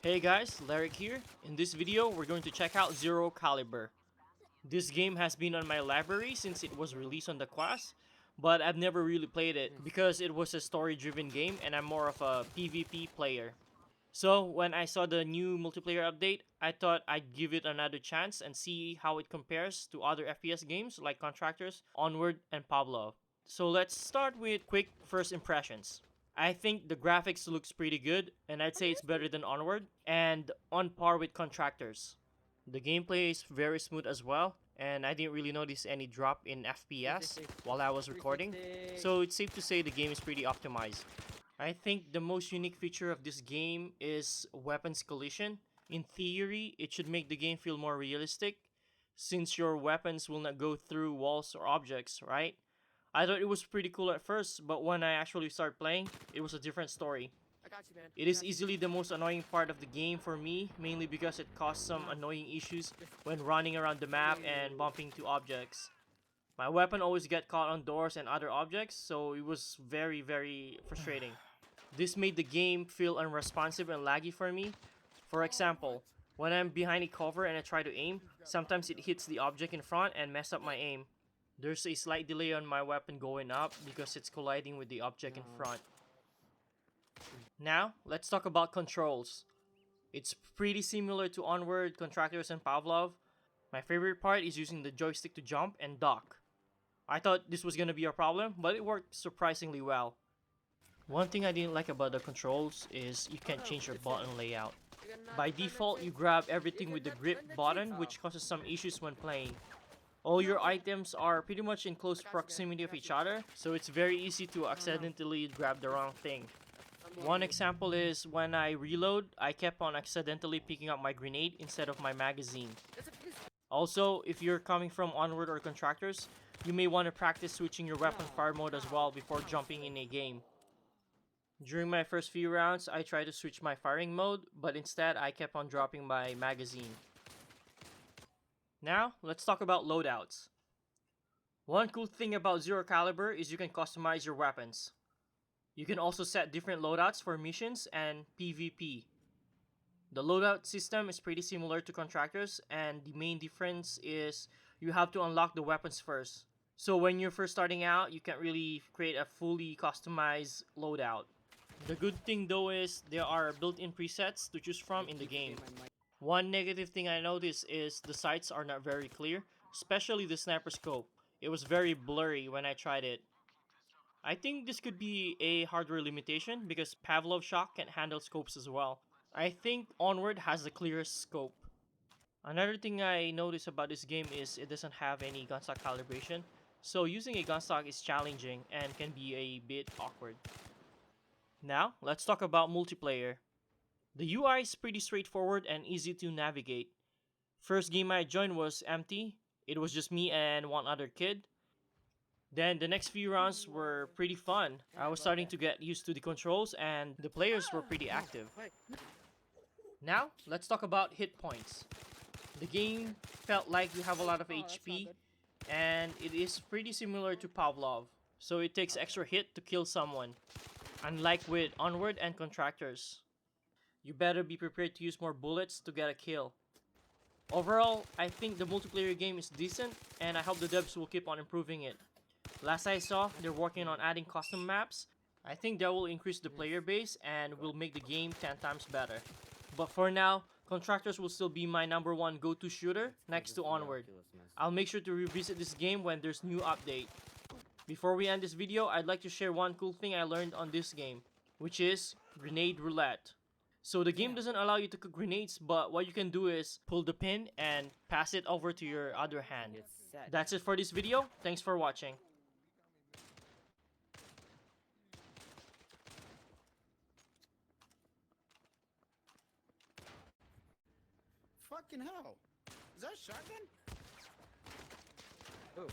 Hey guys, Larry here. In this video, we're going to check out Zero Caliber. This game has been on my library since it was released on the Quest, but I've never really played it because it was a story-driven game and I'm more of a PvP player. So when I saw the new multiplayer update, I thought I'd give it another chance and see how it compares to other FPS games like Contractors, Onward, and Pavlov. So let's start with quick first impressions. I think the graphics looks pretty good, and I'd say it's better than Onward, and on par with Contractors. The gameplay is very smooth as well, and I didn't really notice any drop in FPS while I was recording, so it's safe to say the game is pretty optimized. I think the most unique feature of this game is weapons collision. In theory, it should make the game feel more realistic, since your weapons will not go through walls or objects, right? I thought it was pretty cool at first, but when I actually started playing, it was a different story. I got you, man. It is easily the most annoying part of the game for me, mainly because it caused some annoying issues when running around the map and bumping to objects. My weapon always get caught on doors and other objects, so it was very frustrating. This made the game feel unresponsive and laggy for me. For example, when I'm behind a cover and I try to aim, sometimes it hits the object in front and mess up my aim. There's a slight delay on my weapon going up because it's colliding with the object in front. Now, let's talk about controls. It's pretty similar to Onward, Contractors, and Pavlov. My favorite part is using the joystick to jump and duck. I thought this was gonna be a problem, but it worked surprisingly well. One thing I didn't like about the controls is you can't change your button layout. By default, you grab everything with the grip button, which causes some issues when playing. All your items are pretty much in close proximity of each other, so it's very easy to accidentally grab the wrong thing. One example is when I reload, I kept on accidentally picking up my grenade instead of my magazine. Also, if you're coming from Onward or Contractors, you may want to practice switching your weapon fire mode as well before jumping in a game. During my first few rounds, I tried to switch my firing mode, but instead I kept on dropping my magazine. Now, let's talk about loadouts. One cool thing about Zero Caliber is you can customize your weapons. You can also set different loadouts for missions and PvP. The loadout system is pretty similar to Contractors, and the main difference is you have to unlock the weapons first. So when you're first starting out, you can't really create a fully customized loadout. The good thing though is there are built-in presets to choose from in the game. One negative thing I noticed is the sights are not very clear, especially the sniper scope. It was very blurry when I tried it. I think this could be a hardware limitation because Pavlov Shock can handle scopes as well. I think Onward has the clearest scope. Another thing I noticed about this game is it doesn't have any gunstock calibration, so using a gunstock is challenging and can be a bit awkward. Now, let's talk about multiplayer. The UI is pretty straightforward and easy to navigate. First game I joined was empty. It was just me and one other kid. Then the next few rounds were pretty fun. I was starting to get used to the controls and the players were pretty active. Now, let's talk about hit points. The game felt like you have a lot of HP and it is pretty similar to Pavlov. So it takes extra hit to kill someone, unlike with Onward and Contractors. You better be prepared to use more bullets to get a kill. Overall, I think the multiplayer game is decent and I hope the devs will keep on improving it. Last I saw, they're working on adding custom maps. I think that will increase the player base and will make the game 10 times better. But for now, Contractors will still be my number one go-to shooter next to Onward. I'll make sure to revisit this game when there's new update. Before we end this video, I'd like to share one cool thing I learned on this game, which is grenade roulette. So the game doesn't allow you to cook grenades, but what you can do is pull the pin and pass it over to your other hand. That's it for this video. Thanks for watching. Fucking hell. Is that a shotgun? Oh.